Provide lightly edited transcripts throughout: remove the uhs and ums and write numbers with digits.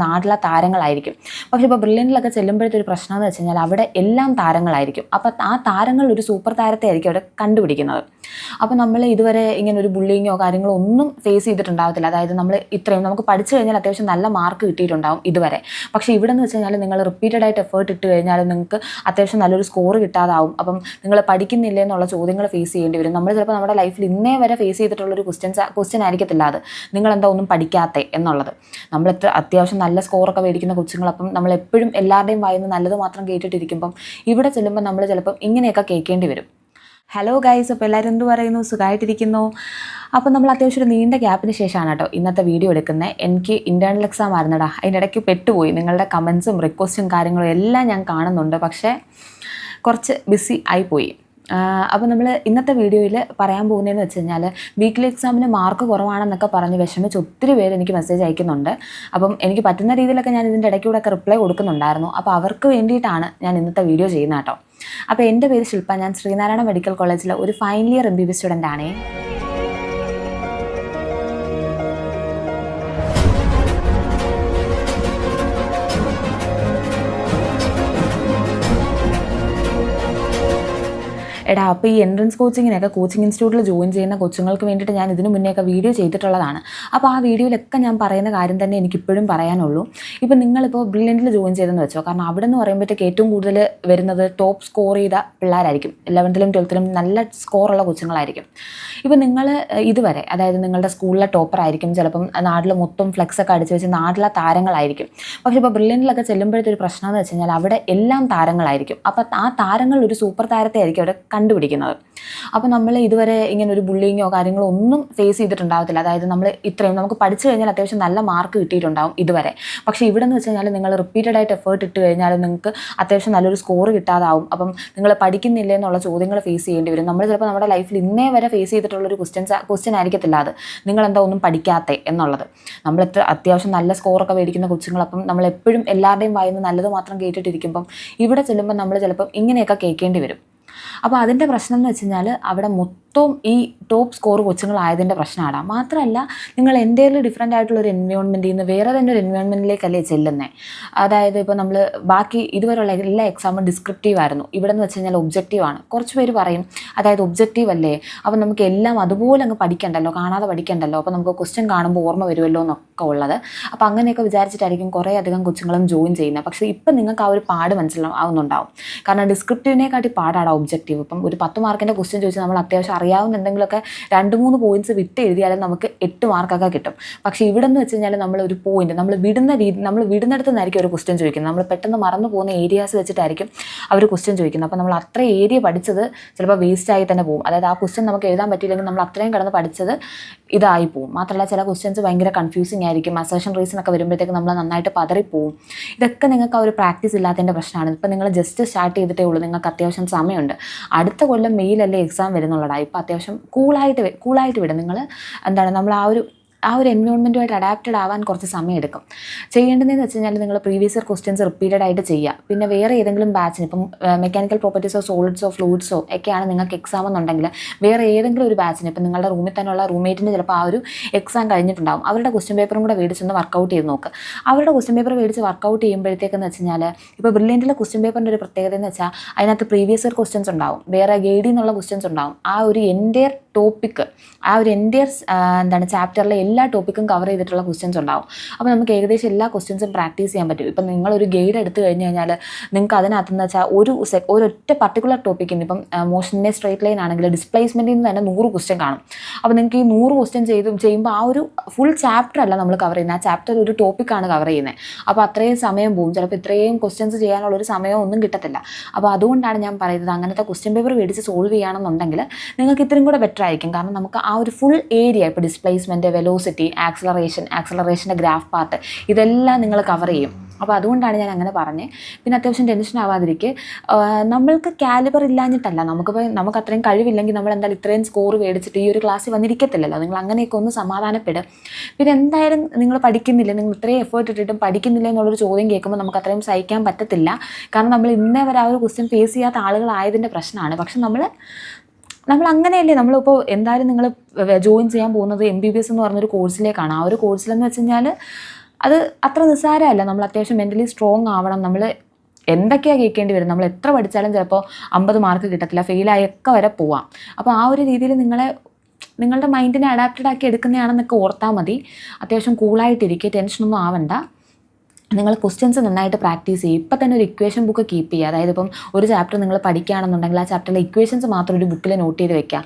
നാട്ടിലെ താരങ്ങളായിരിക്കും. പക്ഷേ ഇപ്പോൾ ബ്രില്യൻറ്റിലൊക്കെ ചെല്ലുമ്പോഴത്തെ ഒരു പ്രശ്നം എന്ന് വെച്ച് കഴിഞ്ഞാൽ അവിടെ എല്ലാം താരങ്ങളായിരിക്കും. അപ്പോൾ ആ താരങ്ങൾ ഒരു സൂപ്പർ താരത്തെ ആയിരിക്കും അവിടെ കണ്ടുപിടിക്കുന്നത്. അപ്പോൾ നമ്മൾ ഇതുവരെ ഇങ്ങനെ ഒരു ബുള്ളിങ്ങോ കാര്യങ്ങളോ ഒന്നും ഫേസ് ചെയ്തിട്ടുണ്ടാകത്തില്ല. അതായത് നമ്മൾ ഇത്രയും നമുക്ക് പഠിച്ചു കഴിഞ്ഞാൽ അത്യാവശ്യം നല്ല മാർക്ക് കിട്ടിയിട്ടുണ്ടാകും ഇതുവരെ. പക്ഷേ ഇവിടെ എന്ന് വെച്ച് കഴിഞ്ഞാൽ നിങ്ങൾ റിപ്പീറ്റഡ് ആയിട്ട് എഫേർട്ട് ഇട്ട് കഴിഞ്ഞാൽ നിങ്ങൾക്ക് അത്യാവശ്യം നല്ലൊരു സ്കോർ കിട്ടാതാവും. അപ്പം നിങ്ങൾ പഠിക്കുന്നില്ലേ എന്നുള്ള ചോദ്യങ്ങൾ ഫേസ് ചെയ്യേണ്ടി വരും. നമ്മൾ ചിലപ്പോൾ നമ്മുടെ ലൈഫിൽ ഇന്നേ വരെ ഫേസ് ചെയ്തിട്ടുള്ളൊരു ക്വസ്റ്റ്യൻ ആയിരിക്കത്തില്ല അത്, നിങ്ങളെന്താ ഒന്നും പഠിക്കാത്തേ എന്നുള്ളത്. നമ്മൾ അത്യാവശ്യം നല്ല സ്കോറൊക്കെ മേടിക്കുന്ന കൊച്ചുങ്ങൾ, അപ്പം നമ്മളെപ്പോഴും എല്ലാവരുടെയും വായിന്ന് നല്ലത് മാത്രം കേട്ടിട്ടിരിക്കുമ്പം ഇവിടെ ചെല്ലുമ്പോൾ നമ്മൾ ചിലപ്പം ഇങ്ങനെയൊക്കെ കേൾക്കേണ്ടി വരും. ഹലോ ഗൈസ്, അപ്പോൾ എല്ലാവരും എന്ത് പറയുന്നു? സുഖമായിട്ടിരിക്കുന്നു? അപ്പോൾ നമ്മൾ അത്യാവശ്യം ഒരു നീണ്ട ഗ്യാപ്പിന് ശേഷമാണ് കേട്ടോ ഇന്നത്തെ വീഡിയോ എടുക്കുന്നത്. എനിക്ക് ഇൻറ്റേർണൽ എക്സാം ആയിരുന്നടാ, അതിൻ്റെ ഇടയ്ക്ക് പെട്ടുപോയി. നിങ്ങളുടെ കമൻസും റിക്വസ്റ്റും കാര്യങ്ങളും എല്ലാം ഞാൻ കാണുന്നുണ്ട്, പക്ഷേ കുറച്ച് ബിസി ആയിപ്പോയി. അപ്പോൾ നമ്മൾ ഇന്നത്തെ വീഡിയോയിൽ പറയാൻ പോകുന്നതെന്ന് വെച്ച് കഴിഞ്ഞാൽ വീക്ക്ലി എക്സാമിന് മാർക്ക് കുറവാണെന്നൊക്കെ പറഞ്ഞ് വിഷമിച്ച് ഒത്തിരി പേര് എനിക്ക് മെസ്സേജ് അയക്കുന്നുണ്ട്. അപ്പം എനിക്ക് പറ്റുന്ന രീതിയിലൊക്കെ ഞാൻ ഇതിൻ്റെ ഇടയ്ക്കൂടെയൊക്കെ റിപ്ലൈ കൊടുക്കുന്നുണ്ടായിരുന്നു. അപ്പോൾ അവർക്ക് വേണ്ടിയിട്ടാണ് ഞാൻ ഇന്നത്തെ വീഡിയോ ചെയ്യുന്നത് കേട്ടോ. അപ്പോൾ എൻ്റെ പേര് ശില്പ, ഞാൻ ശ്രീനാരായണ മെഡിക്കൽ കോളേജിലെ ഒരു ഫൈനൽ ഇയർ MBBS സ്റ്റുഡൻ്റ് ആണേ. എടാ, അപ്പോൾ ഈ എൻട്രൻസ് കോച്ചിങ്ങിനൊക്കെ കോച്ചിങ് ഇൻസ്റ്റിറ്റ്യൂട്ടിൽ ജോയിൻ ചെയ്യുന്ന കൊച്ചുങ്ങൾക്ക് വേണ്ടിയിട്ട് ഞാൻ ഇതിനു മുന്നേയൊക്കെ വീഡിയോ ചെയ്തിട്ടുള്ളതാണ്. അപ്പോൾ ആ വീഡിയോയിലൊക്കെ ഞാൻ പറയുന്ന കാര്യം തന്നെ എനിക്കിപ്പോഴും പറയാനുള്ളൂ. ഇപ്പോൾ നിങ്ങളിപ്പോൾ ബ്രില്യൻറ്റിൽ ജോയിൻ ചെയ്തെന്ന് വെച്ചോ, കാരണം അവിടെ എന്ന് പറയുമ്പോഴത്തേക്ക് ഏറ്റവും കൂടുതൽ വരുന്നത് ടോപ്പ് സ്കോർ ചെയ്ത പിള്ളേരായിരിക്കും. 11th 12th നല്ല സ്കോറുള്ള കൊച്ചുങ്ങളായിരിക്കും. ഇപ്പോൾ നിങ്ങൾ ഇതുവരെ, അതായത് നിങ്ങളുടെ സ്കൂളിലെ ടോപ്പർ ആയിരിക്കും, ചിലപ്പം നാട്ടിൽ മൊത്തം ഫ്ലെക്സൊക്കെ അടിച്ച് വെച്ച് നാട്ടിലെ താരങ്ങളായിരിക്കും. പക്ഷേ ഇപ്പോൾ ബ്രില്യൻറ്റിലൊക്കെ ചെല്ലുമ്പോഴത്തെ ഒരു പ്രശ്നം എന്ന് വെച്ച് കഴിഞ്ഞാൽ അവിടെ എല്ലാം താരങ്ങളായിരിക്കും. അപ്പോൾ ആ താരങ്ങൾ ഒരു സൂപ്പർ താരത്തെ ആയിരിക്കും അവിടെ കണ്ടുപിടിക്കുന്നത്. അപ്പോൾ നമ്മൾ ഇതുവരെ ഇങ്ങനെ ഒരു ബുള്ളിങ്ങോ കാര്യങ്ങളോ ഒന്നും ഫേസ് ചെയ്തിട്ടുണ്ടാകത്തില്ല. അതായത് നമ്മൾ ഇത്രയും നമുക്ക് പഠിച്ചു കഴിഞ്ഞാൽ അത്യാവശ്യം നല്ല മാർക്ക് കിട്ടിയിട്ടുണ്ടാകും ഇതുവരെ. പക്ഷേ ഇവിടെ എന്ന് വെച്ച് കഴിഞ്ഞാൽ നിങ്ങൾ റിപ്പീറ്റഡ് ആയിട്ട് എഫേർട്ട് ഇട്ട് കഴിഞ്ഞാൽ നിങ്ങൾക്ക് അത്യാവശ്യം നല്ലൊരു സ്കോർ കിട്ടാതാവും. അപ്പം നിങ്ങൾ പഠിക്കുന്നില്ലേ എന്നുള്ള ചോദ്യങ്ങൾ ഫേസ് ചെയ്യേണ്ടി വരും. നമ്മൾ ചിലപ്പോൾ നമ്മുടെ ലൈഫിൽ ഇന്നേ വരെ ഫേസ് ചെയ്തിട്ടുള്ളൊരു ക്വസ്റ്റ്യൻ ആയിരിക്കത്തില്ല അത്, നിങ്ങളെന്താ ഒന്നും പഠിക്കാത്തേ എന്നുള്ളത്. നമ്മൾ അത്യാവശ്യം നല്ല സ്കോറൊക്കെ മേടിക്കുന്ന കൊച്ചുങ്ങൾ, അപ്പം നമ്മളെപ്പോഴും എല്ലാവരുടെയും വായിന്ന് നല്ലത് മാത്രം കേട്ടിട്ടിരിക്കുമ്പം ഇവിടെ ചെല്ലുമ്പോൾ നമ്മൾ ചിലപ്പം ഇങ്ങനെയൊക്കെ കേൾക്കേണ്ടി വരും. അപ്പോൾ അതിൻ്റെ പ്രശ്നം എന്ന് വെച്ച് കഴിഞ്ഞാൽ അവിടെ മൊത്തം ഈ ടോപ്പ് സ്കോർ കൊച്ചുങ്ങളായതിൻ്റെ പ്രശ്നമാണ്. മാത്രമല്ല, നിങ്ങൾ എന്തെങ്കിലും ഡിഫറെൻ്റ് ആയിട്ടുള്ളൊരു എൻവയോൺമെൻറ്റിൽ നിന്ന് വേറെ തന്നെ ഒരു എൻവയോൺമെൻറ്റിലേക്കല്ലേ ചെല്ലുന്നത്. അതായത് ഇപ്പോൾ നമ്മൾ ബാക്കി ഇതുവരെയുള്ള എല്ലാ എക്സാമും ഡിസ്ക്രിപ്റ്റീവ് ആയിരുന്നു. ഇവിടെ എന്ന് വെച്ച് കഴിഞ്ഞാൽ ഒബ്ജക്റ്റീവാണ്. കുറച്ച് പേര് പറയും, അതായത് ഒബ്ജക്റ്റീവ് അല്ലേ, അപ്പോൾ നമുക്ക് എല്ലാം അതുപോലെ അങ്ങ് പഠിക്കണ്ടല്ലോ, കാണാതെ പഠിക്കണ്ടല്ലോ, അപ്പോൾ നമുക്ക് ക്വസ്റ്റ്യൻ കാണുമ്പോൾ ഓർമ്മ വരുമല്ലോ എന്നൊക്കെ ഉള്ളത്. അപ്പോൾ അങ്ങനെയൊക്കെ വിചാരിച്ചിട്ടായിരിക്കും കുറേ അധികം കൊച്ചുങ്ങളും ജോയിൻ ചെയ്യുന്നത്. പക്ഷേ ഇപ്പം നിങ്ങൾക്ക് ആ ഒരു പാട് മനസ്സിലാവുന്നുണ്ടാവും. കാരണം ഡിസ്ക്രിപ്റ്റീവിനെക്കാട്ടി പാടാണ് ഒബ്ജക്റ്റീവ്. ഇപ്പം ഒരു 10 മാർക്കിൻ്റെ ക്വസ്റ്റ്യൻ ചോദിച്ചാൽ നമ്മൾ അത്യാവശ്യം അറിയാവുന്ന എന്തെങ്കിലുമൊക്കെ 2-3 പോയിന്റ്സ് വിട്ട് എഴുതിയാലും നമുക്ക് 8 മാർക്കൊക്കെ കിട്ടും. പക്ഷേ ഇവിടെ എന്ന് വെച്ച് കഴിഞ്ഞാൽ നമ്മൾ ഒരു പോയിന്റ് നമ്മൾ വിടുന്നിടത്ത് നിന്നായിരിക്കും ഒരു ക്വസ്റ്റ്യൻ ചോദിക്കുന്നത്. നമ്മൾ പെട്ടെന്ന് മറന്നു പോകുന്ന ഏരിയാസ് വെച്ചിട്ടായിരിക്കും അവർ ക്വസ്റ്റ്യൻ ചോദിക്കുന്നത്. അപ്പോൾ നമ്മൾ അത്ര ഏരിയ പഠിച്ചത് ചിലപ്പോൾ വേസ്റ്റായി തന്നെ പോകും. അതായത് ആ ക്വസ്റ്റ്യൻ നമുക്ക് എഴുതാൻ പറ്റിയില്ലെങ്കിൽ നമ്മൾ അത്രയും കിടന്ന് പഠിച്ചത് ഇതായി പോകും. മാത്രമല്ല, ചില ക്വസ്റ്റ്യൻസ് ഭയങ്കര കൺഫ്യൂസിങ് ആയിരിക്കും. അസേഷൻ റീസൺ ഒക്കെ വരുമ്പോഴത്തേക്ക് നമ്മൾ നന്നായിട്ട് പതറിപ്പോവും. ഇതൊക്കെ നിങ്ങൾക്ക് ആ ഒരു പ്രാക്ടീസ് ഇല്ലാത്തതിൻ്റെ പ്രശ്നമാണ്. ഇപ്പം നിങ്ങൾ ജസ്റ്റ് സ്റ്റാർട്ട് ചെയ്തിട്ടേ ഉള്ളൂ, നിങ്ങൾക്ക് അത്യാവശ്യം സമയമുണ്ട്. അടുത്ത കൊല്ലം മെയിലല്ലേ എക്സാം വരുന്നുള്ളടാ. ഇപ്പോൾ അത്യാവശ്യം കൂളായിട്ട് വിടും. നിങ്ങൾ നമ്മൾ ആ ഒരു എൻവയോൺമെൻറ്റുമായിട്ട് അഡാപ്റ്റഡ് ആവാൻ കുറച്ച് സമയം എടുക്കും. ചെയ്യേണ്ടതെന്ന് വെച്ച് കഴിഞ്ഞാൽ നിങ്ങൾ പ്രീവിയസ് ഇയർ ക്വസ്റ്റ്യൻസ് റിപ്പീറ്റഡ് ആയിട്ട് ചെയ്യുക. പിന്നെ വേറെ ഏതെങ്കിലും ബാച്ചിന്, ഇപ്പം മെക്കാനിക്കൽ പ്രോപ്പർട്ടീസോ സോളിഡ്സോ ഫ്ലൂയിഡ്സോ ഒക്കെയാണ് നിങ്ങൾക്ക് എക്സാം എന്നുണ്ടെങ്കിൽ വേറെ ഏതെങ്കിലും ഒരു ബാച്ചിന്, ഇപ്പം നിങ്ങളുടെ റൂമിൽ തന്നെയുള്ള റൂംമേറ്റിൻ്റെ ചിലപ്പോൾ ആ ഒരു എക്സാം കഴിഞ്ഞിട്ടുണ്ടാകും, അവരുടെ ക്വസ്റ്റ്യൻ പേപ്പറും കൂടെ മേടിച്ചൊന്ന് വർക്കൗട്ട് ചെയ്ത് നോക്കുക. അവരുടെ ക്വസ്റ്റ്യൻ പേപ്പർ മേടിച്ച് വർക്കൗട്ട് ചെയ്യുമ്പോഴത്തേക്കെന്ന് വെച്ച് കഴിഞ്ഞാൽ, ഇപ്പോൾ ബ്രില്യൻറ്റിലെ ക്വസ്റ്റ്യൻ പേപ്പറിൻ്റെ ഒരു പ്രത്യേകത എന്ന് വെച്ചാൽ അതിനകത്ത് പ്രീവിയസ് ഇയർ ക്വസ്റ്റ്യൻസ് ഉണ്ടാവും, വേറെ ഗൈഡിൽ നിന്നുള്ള ക്വസ്റ്റ്യൻസ് ഉണ്ടാവും. ആ ഒരു എൻ്റയർ ടോപ്പിക്ക്, ആ ഒരു എൻ്റയർ ചാപ്റ്ററിലെ എല്ലാ ടോപ്പിക്കും കവർ ചെയ്തിട്ടുള്ള ക്വസ്റ്റ്യൻസ് ഉണ്ടാവും. അപ്പോൾ നമുക്ക് ഏകദേശം എല്ലാ ക്വസ്റ്റ്യൻസും പ്രാക്ടീസ് ചെയ്യാൻ പറ്റും. ഇപ്പം നിങ്ങളൊരു ഗൈഡ് എടുത്തു കഴിഞ്ഞ് കഴിഞ്ഞാൽ നിങ്ങൾക്ക് അതിനകത്തെന്ന് വെച്ചാൽ ഒരൊറ്റ പർട്ടിക്കുലർ ടോപ്പിക്കിൽ നിന്ന്, ഇപ്പം മോഷൻ്റെ സ്ട്രേറ്റ് ലൈൻ ആണെങ്കിൽ ഡിസ്പ്ലേസ്മെൻറ്റിൽ നിന്ന് തന്നെ 100 ക്വസ്റ്റ്യൻ കാണും. അപ്പോൾ നിങ്ങൾക്ക് ഈ 100 ക്വസ്റ്റ്യൻ ചെയ്യുമ്പോൾ ആ ഒരു ഫുൾ ചാപ്റ്റർ അല്ല നമ്മൾ കവർ ചെയ്യുന്നത്, ആ ചാപ്റ്റർ ഒരു ടോപ്പിക്കാണ് കവർ ചെയ്യുന്നത്. അപ്പോൾ അത്രയും സമയം പോകും. ചിലപ്പോൾ ഇത്രയും ക്വസ്റ്റ്യൻസ് ചെയ്യാനുള്ളൊരു സമയം ഒന്നും കിട്ടത്തില്ല. അപ്പോൾ അതുകൊണ്ടാണ് ഞാൻ പറയുന്നത്, അങ്ങനത്തെ ക്വസ്റ്റ്യൻ പേപ്പർ മേടിച്ച് സോൾവ് ചെയ്യുകയാണെന്നുണ്ടെങ്കിൽ നിങ്ങൾക്ക് ഇത്രയും കൂടെ ബെറ്റർ ആയിരിക്കും. കാരണം നമുക്ക് ആ ഒരു ഫുൾ ഏരിയ, ഇപ്പോൾ ഡിസ്പ്ലേസ്മെൻറ്റ്, വെലോസിറ്റി, ആക്സലറേഷൻ്റെ ഗ്രാഫ് പാർട്ട്, ഇതെല്ലാം നിങ്ങൾ കവർ ചെയ്യും. അപ്പോൾ അതുകൊണ്ടാണ് ഞാൻ അങ്ങനെ പറഞ്ഞത്. പിന്നെ അത്യാവശ്യം ടെൻഷൻ ആവാതിരിക്കുക. നമ്മൾക്ക് കാലിബർ ഇല്ലാഞ്ഞിട്ടല്ല, നമുക്ക് അത്രയും കഴിവില്ലെങ്കിൽ നമ്മൾ എന്തായാലും ഇത്രയും സ്കോർ മേടിച്ചിട്ട് ഈ ഒരു ക്ലാസ്സിൽ വന്നിരിക്കത്തില്ലല്ലോ. നിങ്ങൾ അങ്ങനെയൊക്കെ ഒന്ന് സമാധാനപ്പെടും. പിന്നെ എന്തായാലും നിങ്ങൾ പഠിക്കുന്നില്ല, നിങ്ങൾ ഇത്രയും എഫേർട്ട് ഇട്ടിട്ടും പഠിക്കുന്നില്ല എന്നുള്ളൊരു ചോദ്യം കേൾക്കുമ്പോൾ നമുക്ക് അത്രയും സഹിക്കാൻ പറ്റത്തില്ല. കാരണം നമ്മൾ ഇന്നേ വരെ ആ ഒരു ക്വസ്റ്റ്യൻ ഫേസ് ചെയ്യാത്ത ആളുകളായതിൻ്റെ പ്രശ്നമാണ്. പക്ഷെ നമ്മൾ അങ്ങനെയല്ലേ, നമ്മളിപ്പോൾ എന്തായാലും നിങ്ങൾ ജോയിൻ ചെയ്യാൻ പോകുന്നത് MBBS എന്ന് പറഞ്ഞൊരു കോഴ്സിലേക്കാണ്. ആ ഒരു കോഴ്സിലെന്ന് വെച്ച് കഴിഞ്ഞാൽ അത് അത്ര നിസ്സാരമല്ല. നമ്മൾ അത്യാവശ്യം മെൻ്റലി സ്ട്രോങ് ആവണം. നമ്മൾ എന്തൊക്കെയാണ് കേൾക്കേണ്ടി വരും. നമ്മൾ എത്ര പഠിച്ചാലും ചിലപ്പോൾ 50 മാർക്ക് കിട്ടത്തില്ല, ഫെയിലായൊക്കെ വരെ പോവാം. അപ്പോൾ ആ ഒരു രീതിയിൽ നിങ്ങളുടെ മൈൻഡിനെ അഡാപ്റ്റഡ് ആക്കി എടുക്കുന്നതാണെന്നൊക്കെ ഓർത്താൽ മതി. അത്യാവശ്യം കൂളായിട്ടിരിക്കുക, ടെൻഷനൊന്നും ആവണ്ട. നിങ്ങൾ ക്വസ്റ്റ്യൻസ് നന്നായിട്ട് പ്രാക്ടീസ് ചെയ്യും. ഇപ്പം തന്നെ ഒരു ഇക്വേഷൻ ബുക്ക് കീപ്പ് ചെയ്യുക. അതായത് ഇപ്പം ഒരു ചാപ്റ്റർ നിങ്ങൾ പഠിക്കുകയാണെന്നുണ്ടെങ്കിൽ ആ ചാപ്റ്ററിലെ ഇക്വേഷൻസ് മാത്രം ഒരു ബുക്കിൽ നോട്ട് ചെയ്ത് വെക്കുക.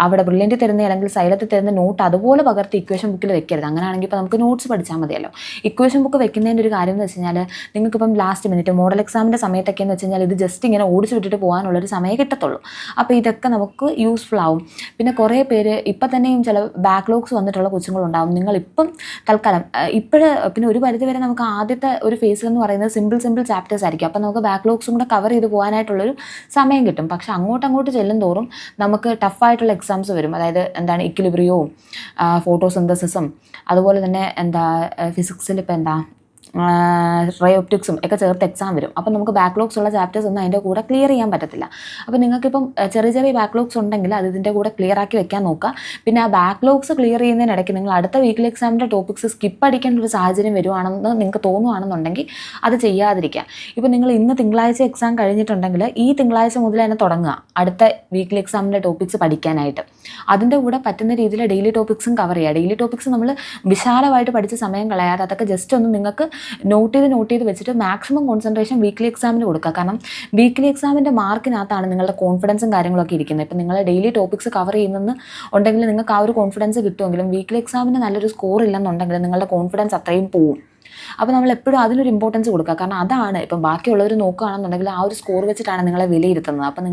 അവിടെ ബ്രില്യൻറ്റ് തരുന്ന അല്ലെങ്കിൽ സൈലത്തിൽ തരുന്ന നോട്ട് അതുപോലെ പകർത്തി ഇക്വേഷൻ ബുക്കിൽ വെക്കരുത്. അങ്ങനെയാണെങ്കിൽ ഇപ്പോൾ നമുക്ക് നോട്ട്സ് പഠിച്ചാൽ മതിയല്ലോ. ഇക്വേഷൻ ബുക്ക് വെക്കുന്നതിൻ്റെ ഒരു കാര്യം എന്ന് വെച്ച് കഴിഞ്ഞാൽ നിങ്ങൾക്കിപ്പം ലാസ്റ്റ് മിനിറ്റ് മോഡൽ എക്സാമിൻ്റെ സമയത്തൊക്കെ എന്ന് വെച്ച് കഴിഞ്ഞാൽ ഇത് ജസ്റ്റ് ഇങ്ങനെ ഓടിച്ച് വിട്ടിട്ട് പോകാനുള്ളൊരു സമയം കിട്ടത്തുള്ളൂ. അപ്പോൾ ഇതൊക്കെ നമുക്ക് യൂസ്ഫുൾ ആവും. പിന്നെ കുറേ പേര് ഇപ്പം തന്നെയും ചില ബാക്ക്ലോഗ്സ് വന്നിട്ടുള്ള കൊച്ചുങ്ങളുണ്ടാവും. നിങ്ങളിപ്പം തൽക്കാലം പിന്നെ ഒരു പരിധിവരെ നമുക്ക് ആദ്യത്തെ ഒരു ഫേസ് എന്ന് പറയുന്നത് സിമ്പിൾ ചാപ്റ്റേഴ്സ് ആയിരിക്കും. അപ്പോൾ നമുക്ക് ബാക്ക്ലോഗ്സും കൂടെ കവർ ചെയ്ത് പോകാനായിട്ടുള്ളൊരു സമയം കിട്ടും. പക്ഷെ അങ്ങോട്ട് ചെല്ലും തോറും നമുക്ക് ടഫായിട്ടുള്ള എക്സാംസ് വരും. അതായത് എന്താണ് ഇക്വിലിബ്രിയവും ഫോട്ടോസിന്തസിസും അതുപോലെ തന്നെ ഫിസിക്സിൽ ഇപ്പോൾ റേ ഒപ്റ്റിക്സും ഒക്കെ ചേർത്ത് എക്സാം വരും. അപ്പോൾ നമുക്ക് ബാക്ക്ലോഗ്സ് ഉള്ള ചാപ്റ്റേഴ്സ് ഒന്നും അതിൻ്റെ കൂടെ ക്ലിയർ ചെയ്യാൻ പറ്റത്തില്ല. അപ്പോൾ നിങ്ങൾക്കിപ്പം ചെറിയ ബാക്ക്ലോഗ്സ് ഉണ്ടെങ്കിൽ അത് ഇതിൻ്റെ കൂടെ ക്ലിയർ ആക്കി വെക്കാൻ നോക്കുക. പിന്നെ ആ ബാക്ക്ലോഗ്സ് ക്ലിയർ ചെയ്യുന്നതിനിടയ്ക്ക് നിങ്ങൾ അടുത്ത വീക്കിലി എക്സാമിൻ്റെ ടോപ്പിക്സ് സ്കിപ്പ് അടിക്കേണ്ട ഒരു സാഹചര്യം വരുവാണെന്ന് നിങ്ങൾക്ക് തോന്നുവാണെന്നുണ്ടെങ്കിൽ അത് ചെയ്യാതിരിക്കുക. ഇപ്പോൾ നിങ്ങൾ ഇന്ന് തിങ്കളാഴ്ച എക്സാം കഴിഞ്ഞിട്ടുണ്ടെങ്കിൽ ഈ തിങ്കളാഴ്ച മുതൽ തന്നെ തുടങ്ങുക അടുത്ത വീക്കിലി എക്സാമിൻ്റെ ടോപ്പിക്സ് പഠിക്കാനായിട്ട്. അതിൻ്റെ കൂടെ പറ്റുന്ന രീതിയിൽ ഡെയിലി ടോപ്പിക്സും കവർ ചെയ്യുക. ഡെയിലി ടോപ്പിക്സ് നമ്മൾ വിശാലമായിട്ട് പഠിച്ച സമയം കളയാതെ അതൊക്കെ ജസ്റ്റ് ഒന്ന് നിങ്ങൾക്ക് നോട്ട് ചെയ്ത് വെച്ചിട്ട് മാക്സിമം കോൺസെൻട്രേഷൻ വീക്ക്ലി എക്സാമിന് കൊടുക്കുക. കാരണം വീക്ക്ലി എക്സാമിൻ്റെ മാർക്കിനകത്താണ് നിങ്ങളുടെ കോൺഫിഡൻസും കാര്യങ്ങളൊക്കെ ഇരിക്കുന്നത്. ഇപ്പം നിങ്ങൾ ഡെയിലി ടോപ്പിക്സ് കവർ ചെയ്യുന്നെന്ന് ഉണ്ടെങ്കിൽ നിങ്ങൾക്ക് ആ ഒരു കോൺഫിഡൻസ് കിട്ടുമെങ്കിലും വീക്ക്ലി എക്സാമിന് നല്ലൊരു സ്കോർ ഇല്ലെന്നുണ്ടെങ്കിൽ നിങ്ങളുടെ കോൺഫിഡൻസ് അത്രയും പോവും. അപ്പോൾ നമ്മൾ എപ്പോഴും അതിനൊരു ഇമ്പോർട്ടൻസ് കൊടുക്കുക. കാരണം അതാണ് ഇപ്പം ബാക്കിയുള്ളവർ നോക്കുകയാണെന്നുണ്ടെങ്കിൽ ആ ഒരു സ്കോർ വെച്ചിട്ടാണ് നിങ്ങളെ വിലയിരുത്തുന്നത്. അപ്പോൾ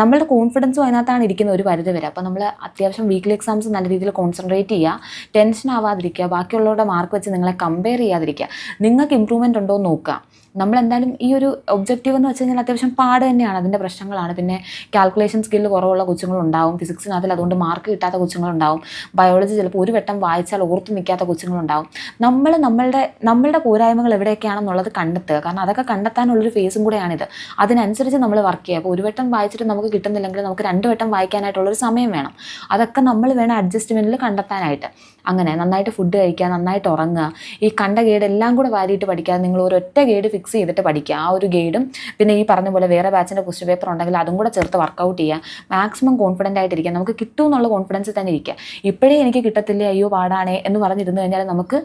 നമ്മളുടെ കോൺഫിഡൻസും അതിനകത്താണ് ഇരിക്കുന്നത് ഒരു പരിധി വരെ. അപ്പോൾ നമ്മൾ അത്യാവശ്യം വീക്ക്ലി എക്സാംസ് നല്ല രീതിയിൽ കോൺസെൻട്രേറ്റ് ചെയ്യുക, ടെൻഷൻ ആവാതിരിക്കുക, ബാക്കിയുള്ളവരുടെ മാർക്ക് വെച്ച് നിങ്ങളെ കമ്പയർ ചെയ്യാതിരിക്കുക. നിങ്ങൾക്ക് ഇമ്പ്രൂവ്മെൻറ്റ് ഉണ്ടോ എന്ന് നോക്കുക. നമ്മളെന്തായാലും ഈ ഒരു ഒബ്ജക്റ്റീവ് എന്ന് വെച്ച് കഴിഞ്ഞാൽ അത്യാവശ്യം പാട് തന്നെയാണ്, അതിൻ്റെ പ്രശ്നങ്ങളാണ്. പിന്നെ കാൽക്കുലേഷൻ സ്കില്ല് കുറവുള്ള കൊച്ചുങ്ങളുണ്ടാവും, ഫിസിക്സിനകത്തിൽ അതുകൊണ്ട് മാർക്ക് കിട്ടാത്ത കൊച്ചുങ്ങളുണ്ടാവും, ബയോളജി ചിലപ്പോൾ ഒരു വട്ടം വായിച്ചാൽ ഓർത്ത് നിൽക്കാത്ത കൊച്ചുങ്ങളുണ്ടാവും. നമ്മളുടെ പോരായ്മകൾ എവിടെയൊക്കെയാണെന്നുള്ളത് കണ്ടെത്തുക. കാരണം അതൊക്കെ കണ്ടെത്താനുള്ളൊരു ഫേസും കൂടെയാണിത്. അതിനനുസരിച്ച് നമ്മൾ വർക്ക് ചെയ്യുക. അപ്പോൾ ഒരു വട്ടം വായിച്ചിട്ട് നമുക്ക് കിട്ടുന്നില്ലെങ്കിൽ നമുക്ക് 2 വട്ടം വായിക്കാനായിട്ടുള്ളൊരു സമയം വേണം. അതൊക്കെ നമ്മൾ വേണം അഡ്ജസ്റ്റ്മെൻറ്റിൽ കണ്ടെത്താനായിട്ട്. അങ്ങനെ നന്നായിട്ട് ഫുഡ് കഴിക്കുക, നന്നായിട്ട് ഉറങ്ങുക, ഈ കണ്ട ഗൈഡ് എല്ലാം കൂടെ വാരിയിട്ട് പഠിക്കാതെ നിങ്ങൾ ഒരൊറ്റ ഗൈഡ് ഫിക്സ് ചെയ്തിട്ട് പഠിക്കുക. ആ ഒരു ഗൈഡും പിന്നെ ഈ പറഞ്ഞ പോലെ വേറെ ബാച്ചിൻ്റെ ക്വസ്റ്റ്യൻ പേപ്പർ ഉണ്ടെങ്കിൽ അതും കൂടെ ചേർത്ത് വർക്കൗട്ട് ചെയ്യുക. മാക്സിമം കോൺഫിഡൻ്റ് ആയിട്ടിരിക്കുക. നമുക്ക് കിട്ടും എന്നുള്ള കോൺഫിഡൻസ് തന്നെ ഇരിക്കുക. ഇപ്പോഴേ എനിക്ക് കിട്ടത്തില്ല, അയ്യോ പാടാണേ എന്ന് പറഞ്ഞിരുന്നു കഴിഞ്ഞാൽ നമുക്ക്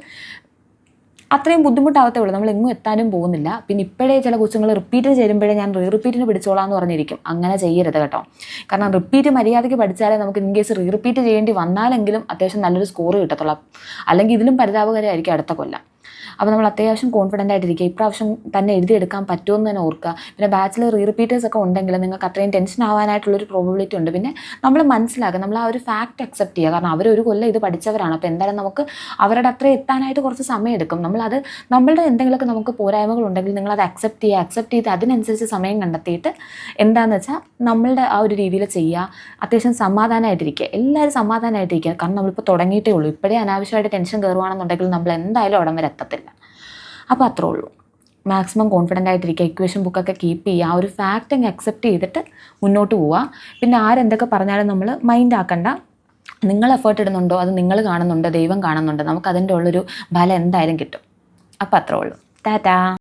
അത്രയും ബുദ്ധിമുട്ടാവത്തേ ഉള്ളൂ. നമ്മൾ എങ്ങും എത്താനും പോകുന്നില്ല. പിന്നെ ഇപ്പോഴേ ചില കൊച്ചുങ്ങൾ റിപ്പീറ്റ് ചേരുമ്പോഴേ ഞാൻ റിപ്പീറ്റിന് പിടിച്ചോളാം എന്ന് പറഞ്ഞിരിക്കും. അങ്ങനെ ചെയ്യരുത് കേട്ടോ. കാരണം റിപ്പീറ്റ് മര്യാദയ്ക്ക് പഠിച്ചാലേ നമുക്ക് ഇൻ കേസ് റിപ്പീറ്റ് ചെയ്യേണ്ടി വന്നാലെങ്കിലും അത്യാവശ്യം നല്ലൊരു സ്കോർ കിട്ടത്തുള്ളൂ. അല്ലെങ്കിൽ ഇതിലും പരിതാപകരമായിരിക്കും അടുത്ത കൊല്ലം. അപ്പോൾ നമ്മൾ അത്യാവശ്യം കോൺഫിഡൻ്റ് ആയിട്ടിരിക്കുക. ഇപ്രാവശ്യം തന്നെ എഴുതിയെടുക്കാൻ പറ്റുമെന്ന് തന്നെ ഓർക്കുക. പിന്നെ ബാച്ചിൽ റിപ്പീറ്റേഴ്സ് ഒക്കെ ഉണ്ടെങ്കിൽ നിങ്ങൾക്ക് അത്രയും ടെൻഷൻ ആവാനായിട്ടുള്ളൊരു പ്രോബബിലിറ്റി ഉണ്ട്. പിന്നെ നമ്മൾ മനസ്സിലാക്കുക, നമ്മൾ ആ ഒരു ഫാക്റ്റ് അക്സെപ്റ്റ് ചെയ്യുക. കാരണം അവരൊരു കൊല്ലം ഇത് പഠിച്ചവരാണ്. അപ്പോൾ എന്തായാലും നമുക്ക് അവരുടെ അത്രയും എത്താനായിട്ട് കുറച്ച് സമയം എടുക്കും. നമ്മളുടെ എന്തെങ്കിലുമൊക്കെ നമുക്ക് പോരായ്മകൾ ഉണ്ടെങ്കിൽ നിങ്ങളത് അക്സെപ്റ്റ് ചെയ്ത് അതിനനുസരിച്ച് സമയം കണ്ടെത്തിയിട്ട് എന്താണെന്ന് വെച്ചാൽ നമ്മളുടെ ആ ഒരു രീതിയിൽ ചെയ്യുക. അത്യാവശ്യം സമാധാനമായിട്ടിരിക്കുക. എല്ലാവരും സമാധാനമായിട്ടിരിക്കുക. കാരണം നമ്മളിപ്പോൾ തുടങ്ങിയിട്ടേ ഉള്ളൂ. ഇപ്പോഴേ അനാവശ്യമായിട്ട് ടെൻഷൻ കയറുകയാണെന്നുണ്ടെങ്കിൽ നമ്മൾ എന്തായാലും അവിടം വരെ എത്തത്തില്ല. അപ്പോൾ അത്രേ ഉള്ളൂ. മാക്സിമം കോൺഫിഡൻ്റ് ആയിട്ടിരിക്കുക. ഇക്വേഷൻ ബുക്കൊക്കെ കീപ്പ് ചെയ്യുക. ആ ഒരു ഫാക്റ്റ് അങ്ങ് അക്സെപ്റ്റ് ചെയ്തിട്ട് മുന്നോട്ട് പോവുക. പിന്നെ ആരെന്തൊക്കെ പറഞ്ഞാലും നമ്മൾ മൈൻഡ് ആക്കണ്ട. നിങ്ങൾ എഫേർട്ട് ഇടുന്നുണ്ടോ അത് നിങ്ങൾ കാണുന്നുണ്ട്, ദൈവം കാണുന്നുണ്ട്. നമുക്ക് അതിൻ്റെ ഉള്ളൊരു ഫലം എന്തായാലും കിട്ടും. അപ്പോൾ അത്രേ ഉള്ളൂ. ടാറ്റാ.